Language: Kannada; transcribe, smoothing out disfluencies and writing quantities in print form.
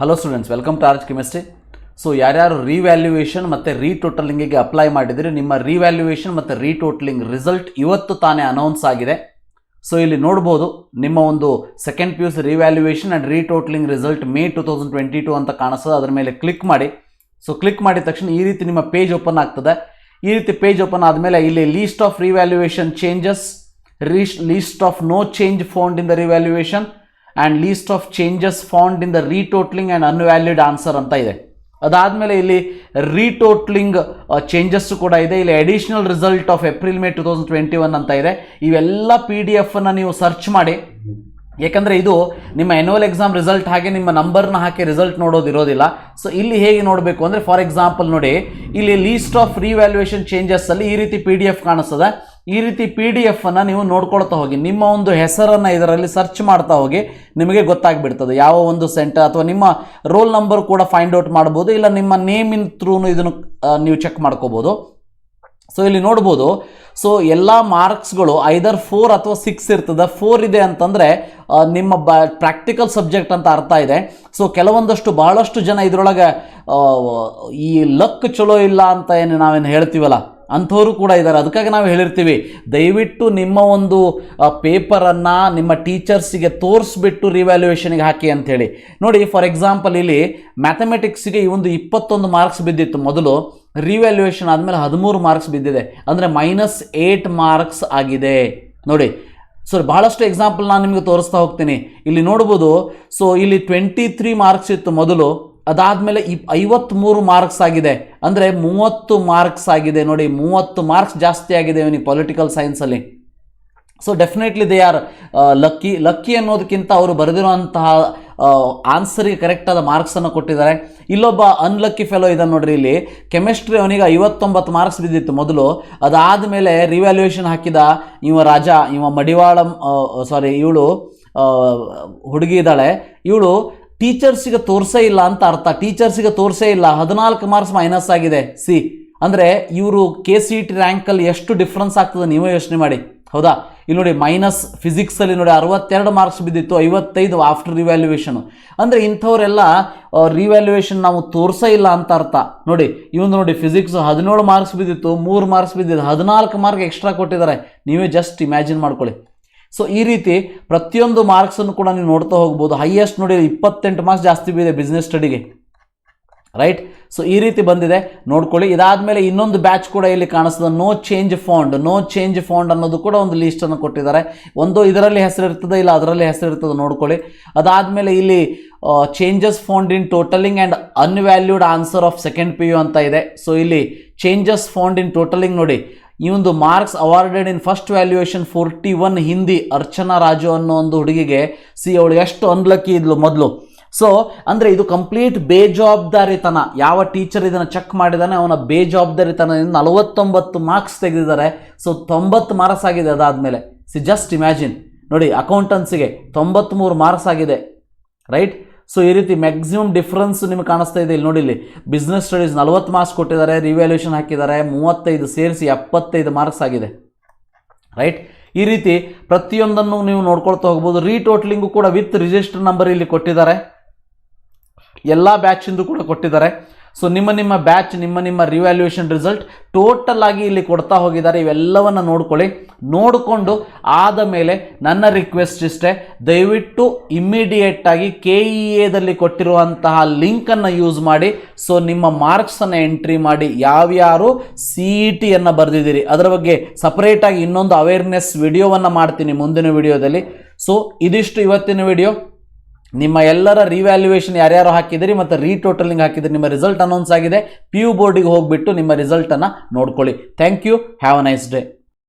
Hello students, welcome to RHchemistry. So ಯಾರ್ಯಾರು ರಿವ್ಯಾಲ್ಯೂಯೇಷನ್ ಮತ್ತು ರೀಟೋಟಲಿಂಗಿಗೆ ಅಪ್ಲೈ ಮಾಡಿದರೆ ನಿಮ್ಮ ರಿವ್ಯಾಲ್ಯೂಯೇಷನ್ ಮತ್ತು ರೀಟೋಟಲಿಂಗ್ ರಿಸಲ್ಟ್ ಇವತ್ತು ತಾನೇ ಅನೌನ್ಸ್ ಆಗಿದೆ. ಸೊ ಇಲ್ಲಿ ನೋಡ್ಬೋದು ನಿಮ್ಮ ಒಂದು second PUC revaluation and retotalling result May 2022 ಅಂತ ಕಾಣಿಸ್ತದೆ. ಅದರ ಮೇಲೆ ಕ್ಲಿಕ್ ಮಾಡಿ. ಸೊ ಕ್ಲಿಕ್ ಮಾಡಿದ ತಕ್ಷಣ ಈ ರೀತಿ ನಿಮ್ಮ ಪೇಜ್ ಓಪನ್ ಆಗ್ತದೆ. ಈ ರೀತಿ ಪೇಜ್ ಓಪನ್ ಆದಮೇಲೆ ಇಲ್ಲಿ list of revaluation changes, list of no change found in the revaluation and list of changes found in the retotalling and invalid answer ಅಂತ ಇದೆ. ಅದಾದಮೇಲೆ ಇಲ್ಲಿ ರೀಟೋಟ್ಲಿಂಗ್ ಚೇಂಜಸ್ ಕೂಡ ಇದೆ. ಇಲ್ಲಿ additional result of April May 2021 ಅಂತ ಇದೆ. ಇವೆಲ್ಲ PDF ಅನ್ನು ನೀವು ಸರ್ಚ್ ಮಾಡಿ, ಯಾಕಂದರೆ ಇದು ನಿಮ್ಮ ಆ್ಯನ್ಯುವಲ್ ಎಕ್ಸಾಮ್ ರಿಸಲ್ಟ್ ಹಾಗೆ ನಿಮ್ಮ ನಂಬರ್ನ ಹಾಕಿ ರಿಸಲ್ಟ್ ನೋಡೋದಿರೋದಿಲ್ಲ. ಸೊ ಇಲ್ಲಿ ಹೇಗೆ ನೋಡಬೇಕು ಅಂದರೆ, ಫಾರ್ ಎಕ್ಸಾಂಪಲ್ ನೋಡಿ, ಇಲ್ಲಿ ಲೀಸ್ಟ್ ಆಫ್ ರಿವ್ಯಾಲ್ಯೂಯೇಷನ್ ಚೇಂಜಸ್ಸಲ್ಲಿ ಈ ರೀತಿ PDF ಕಾಣಿಸ್ತದೆ. ಈ ರೀತಿ PDF ಅನ್ನು ನೀವು ನೋಡ್ಕೊಳ್ತಾ ಹೋಗಿ, ನಿಮ್ಮ ಒಂದು ಹೆಸರನ್ನು ಇದರಲ್ಲಿ ಸರ್ಚ್ ಮಾಡ್ತಾ ಹೋಗಿ, ನಿಮಗೆ ಗೊತ್ತಾಗ್ಬಿಡ್ತದೆ ಯಾವ ಒಂದು ಸೆಂಟರ್ ಅಥವಾ ನಿಮ್ಮ ರೋಲ್ ನಂಬರ್ ಕೂಡ ಫೈಂಡ್ ಔಟ್ ಮಾಡ್ಬೋದು, ಇಲ್ಲ ನಿಮ್ಮ ನೇಮಿನ ಥ್ರೂ ಇದನ್ನು ನೀವು ಚೆಕ್ ಮಾಡ್ಕೋಬೋದು. ಸೊ ಇಲ್ಲಿ ನೋಡ್ಬೋದು. ಸೊ ಎಲ್ಲ ಮಾರ್ಕ್ಸ್ಗಳು ಐದರ್ 4 ಅಥವಾ 6 ಇರ್ತದೆ. 4 ಇದೆ ಅಂತಂದರೆ ನಿಮ್ಮ ಪ್ರಾಕ್ಟಿಕಲ್ ಸಬ್ಜೆಕ್ಟ್ ಅಂತ ಅರ್ಥ ಇದೆ. ಸೊ ಕೆಲವೊಂದಷ್ಟು ಬಹಳಷ್ಟು ಜನ ಇದರೊಳಗೆ ಈ ಲಕ್ ಚಲೋ ಇಲ್ಲ ಅಂತ ಏನು ನಾವೇನು ಹೇಳ್ತೀವಲ್ಲ, ಅಂಥವರು ಕೂಡ ಇದ್ದಾರೆ. ಅದಕ್ಕಾಗಿ ನಾವು ಹೇಳಿರ್ತೀವಿ, ದಯವಿಟ್ಟು ನಿಮ್ಮ ಒಂದು ಪೇಪರನ್ನು ನಿಮ್ಮ ಟೀಚರ್ಸಿಗೆ ತೋರಿಸ್ಬಿಟ್ಟು ರಿವ್ಯಾಲ್ಯೂಯೇಷನ್ಗೆ ಹಾಕಿ ಅಂಥೇಳಿ. ನೋಡಿ, ಫಾರ್ ಎಕ್ಸಾಂಪಲ್ ಇಲ್ಲಿ ಮ್ಯಾಥಮೆಟಿಕ್ಸಿಗೆ ಈ ಒಂದು 21 ಮಾರ್ಕ್ಸ್ ಬಿದ್ದಿತ್ತು ಮೊದಲು. ರಿವ್ಯಾಲ್ಯೂಯೇಷನ್ ಆದಮೇಲೆ 13 ಮಾರ್ಕ್ಸ್ ಬಿದ್ದಿದೆ, ಅಂದರೆ -8 ಮಾರ್ಕ್ಸ್ ಆಗಿದೆ ನೋಡಿ. ಸೊ ಬಹಳಷ್ಟು ಎಕ್ಸಾಂಪಲ್ ನಾನು ನಿಮಗೆ ತೋರಿಸ್ತಾ ಹೋಗ್ತೀನಿ. ಇಲ್ಲಿ ನೋಡ್ಬೋದು. ಸೊ ಇಲ್ಲಿ 23 ಮಾರ್ಕ್ಸ್ ಇತ್ತು ಮೊದಲು, ಅದಾದಮೇಲೆ 53 ಮಾರ್ಕ್ಸ್ ಆಗಿದೆ, ಅಂದರೆ 30 ಮಾರ್ಕ್ಸ್ ಆಗಿದೆ ನೋಡಿ. 30 ಮಾರ್ಕ್ಸ್ ಜಾಸ್ತಿ ಆಗಿದೆ ಇವನಿಗೆ ಪೊಲಿಟಿಕಲ್ ಸೈನ್ಸಲ್ಲಿ. So definitely they are lucky ಅನ್ನೋದಕ್ಕಿಂತ ಅವರು ಬರೆದಿರುವಂತಹ ಆನ್ಸರಿಗೆ ಕರೆಕ್ಟಾದ ಮಾರ್ಕ್ಸನ್ನು ಕೊಟ್ಟಿದ್ದಾರೆ. ಇಲ್ಲೊಬ್ಬ ಅನ್ಲಕ್ಕಿ ಫೆಲೋ ಇದ್ದಾನೆ ನೋಡ್ರಿ. ಇಲ್ಲಿ ಕೆಮಿಸ್ಟ್ರಿ ಅವನಿಗೆ 59 ಮಾರ್ಕ್ಸ್ ಬಿದ್ದಿತ್ತು ಮೊದಲು. ಅದಾದಮೇಲೆ ರಿವ್ಯಾಲ್ಯೂಯೇಷನ್ ಹಾಕಿದ ಇವ ಮಡಿವಾಳಂ ಇವಳು ಹುಡುಗಿ ಇದ್ದಾಳೆ. ಇವಳು ಟೀಚರ್ಸಿಗೆ ತೋರಿಸೇ ಇಲ್ಲ ಅಂತ ಅರ್ಥ. ಟೀಚರ್ಸಿಗೆ ತೋರಿಸೇ ಇಲ್ಲ, 14 ಮಾರ್ಕ್ಸ್ ಮೈನಸ್ ಆಗಿದೆ. ಅಂದರೆ ಇವರು KCET ರ್ಯಾಂಕಲ್ಲಿ ಎಷ್ಟು ಡಿಫ್ರೆನ್ಸ್ ಆಗ್ತದೆ ನೀವೇ ಯೋಚನೆ ಮಾಡಿ, ಹೌದಾ? ಇಲ್ಲಿ ನೋಡಿ, ಮೈನಸ್ ಫಿಸಿಕ್ಸಲ್ಲಿ ನೋಡಿ 62 ಮಾರ್ಕ್ಸ್ ಬಿದ್ದಿತ್ತು, 55 ಆಫ್ಟರ್ ರಿವ್ಯಾಲ್ಯೂಯೇಷನು. ಅಂದರೆ ಇಂಥವರೆಲ್ಲ ರಿವ್ಯಾಲ್ಯೂಯೇಷನ್ ನಾವು ತೋರಿಸೇ ಇಲ್ಲ ಅಂತ ಅರ್ಥ. ನೋಡಿ, ಇವನು ನೋಡಿ, ಫಿಸಿಕ್ಸ್ 17 ಮಾರ್ಕ್ಸ್ ಬಿದ್ದಿತ್ತು, 3 ಮಾರ್ಕ್ಸ್ ಬಿದ್ದಿದ್ದು, 14 ಮಾರ್ಕ್ ಎಕ್ಸ್ಟ್ರಾ ಕೊಟ್ಟಿದ್ದಾರೆ. ನೀವೇ ಜಸ್ಟ್ ಇಮ್ಯಾಜಿನ್ ಮಾಡ್ಕೊಳ್ಳಿ. ಸೊ ಈ ರೀತಿ ಪ್ರತಿಯೊಂದು ಮಾರ್ಕ್ಸನ್ನು ಕೂಡ ನೀವು ನೋಡ್ತಾ ಹೋಗ್ಬೋದು. ಹೈಯೆಸ್ಟ್ ನೋಡಿ 28 ಮಾರ್ಕ್ಸ್ ಜಾಸ್ತಿ ಬಿದ್ದಿದೆ ಬಿಸ್ನೆಸ್ ಸ್ಟಡಿಗೆ, ರೈಟ್? ಸೊ ಈ ರೀತಿ ಬಂದಿದೆ, ನೋಡ್ಕೊಳ್ಳಿ. ಇದಾದಮೇಲೆ ಇನ್ನೊಂದು ಬ್ಯಾಚ್ ಕೂಡ ಇಲ್ಲಿ ಕಾಣಿಸ್ತದೆ, ನೋ ಚೇಂಜ್ ಫೌಂಡ್ ಅನ್ನೋದು ಕೂಡ ಒಂದು ಲೀಸ್ಟನ್ನು ಕೊಟ್ಟಿದ್ದಾರೆ. ಒಂದು ಇದರಲ್ಲಿ ಹೆಸರಿರ್ತದೆ, ಇಲ್ಲ ಅದರಲ್ಲಿ ಹೆಸರಿರ್ತದೆ, ನೋಡ್ಕೊಳ್ಳಿ. ಅದಾದಮೇಲೆ ಇಲ್ಲಿ changes found in totalling and invalid answer of second PU ಅಂತ ಇದೆ. ಸೊ ಇಲ್ಲಿ ಚೇಂಜಸ್ ಫೌಂಡ್ ಇನ್ ಟೋಟಲಿಂಗ್ ನೋಡಿ, ಈ ಒಂದು marks awarded in first valuation 41 Hindi Archana Raju ಅನ್ನೋ ಒಂದು ಹುಡುಗಿಗೆ. ಅವಳು ಎಷ್ಟು ಅನ್ಲಕ್ಕಿ ಇದ್ಲು ಮೊದಲು. ಸೊ ಅಂದರೆ ಇದು ಕಂಪ್ಲೀಟ್ ಬೇಜವಾಬ್ದಾರಿತನ. ಯಾವ ಟೀಚರ್ ಇದನ್ನು ಚೆಕ್ ಮಾಡಿದಾನೆ ಅವನ ಬೇಜವಾಬ್ದಾರಿತನದಿಂದ 49 ಮಾರ್ಕ್ಸ್ ತೆಗೆದಿದ್ದಾರೆ. ಸೊ 90 ಮಾರ್ಕ್ಸ್ ಆಗಿದೆ. ಅದಾದಮೇಲೆ ಜಸ್ಟ್ ಇಮ್ಯಾಜಿನ್ ನೋಡಿ, ಅಕೌಂಟೆನ್ಸಿಗೆ 93 ಮಾರ್ಕ್ಸ್ ಆಗಿದೆ, ರೈಟ್? ಸೊ ಈ ರೀತಿ ಮ್ಯಾಕ್ಸಿಮಮ್ ಡಿಫ್ರೆನ್ಸ್ ನಿಮಗೆ ಕಾಣಿಸ್ತಾ ಇದೆ. ಇಲ್ಲಿ ನೋಡಿ, ಇಲ್ಲಿ ಬಿಸ್ನೆಸ್ ಸ್ಟಡೀಸ್ 40 ಮಾರ್ಕ್ಸ್ ಕೊಟ್ಟಿದ್ದಾರೆ, ರಿವ್ಯಾಲ್ಯೂಯೇಷನ್ ಹಾಕಿದ್ದಾರೆ 35 ಸೇರಿಸಿ 75 ಮಾರ್ಕ್ಸ್ ಆಗಿದೆ, ರೈಟ್? ಈ ರೀತಿ ಪ್ರತಿಯೊಂದನ್ನು ನೀವು ನೋಡ್ಕೊಳ್ತಾ ಹೋಗ್ಬೋದು. ರೀಟೋಟ್ಲಿಂಗು ಕೂಡ ವಿತ್ ರಿಜಿಸ್ಟರ್ ನಂಬರ್ ಇಲ್ಲಿ ಕೊಟ್ಟಿದ್ದಾರೆ, ಎಲ್ಲ ಬ್ಯಾಚಿಂದು ಕೂಡ ಕೊಟ್ಟಿದ್ದಾರೆ. ಸೊ ನಿಮ್ಮ ಬ್ಯಾಚ್ ನಿಮ್ಮ ರಿವ್ಯಾಲ್ಯೂಯೇಷನ್ ರಿಸಲ್ಟ್ ಟೋಟಲ್ ಆಗಿ ಇಲ್ಲಿ ಕೊಡ್ತಾ ಹೋಗಿದ್ದಾರೆ. ಇವೆಲ್ಲವನ್ನು ನೋಡ್ಕೊಳ್ಳಿ. ನೋಡಿಕೊಂಡು ಆದ ಮೇಲೆ ನನ್ನ ರಿಕ್ವೆಸ್ಟ್ ಇಷ್ಟೇ, ದಯವಿಟ್ಟು ಇಮ್ಮಿಡಿಯೇಟಾಗಿ KEAದಲ್ಲಿ ಕೊಟ್ಟಿರುವಂತಹ ಲಿಂಕನ್ನು ಯೂಸ್ ಮಾಡಿ. ಸೊ ನಿಮ್ಮ ಮಾರ್ಕ್ಸನ್ನು ಎಂಟ್ರಿ ಮಾಡಿ. ಯಾವ್ಯಾರು CETಯನ್ನು ಬರೆದಿದ್ದೀರಿ ಅದರ ಬಗ್ಗೆ ಸಪ್ರೇಟಾಗಿ ಇನ್ನೊಂದು ಅವೇರ್ನೆಸ್ ವಿಡಿಯೋವನ್ನು ಮಾಡ್ತೀನಿ ಮುಂದಿನ ವಿಡಿಯೋದಲ್ಲಿ. ಸೊ ಇದಿಷ್ಟು ಇವತ್ತಿನ ವಿಡಿಯೋ. ನಿಮ್ಮ ಎಲ್ಲರ ರಿವ್ಯಾಲ್ಯೂಯೇಷನ್ ಯಾರ್ಯಾರು ಹಾಕಿದಿರಿ ಮತ್ತು ರೀಟೋಟಲಿಂಗ್ ಹಾಕಿದಿರಿ, ನಿಮ್ಮ ರಿಸಲ್ಟ್ ಅನೌನ್ಸ್ ಆಗಿದೆ. PU ಬೋರ್ಡಿಗೆ ಹೋಗಿಬಿಟ್ಟು ನಿಮ್ಮ ರಿಸಲ್ಟನ್ನು ನೋಡ್ಕೊಳ್ಳಿ. Thank you. Have a nice day.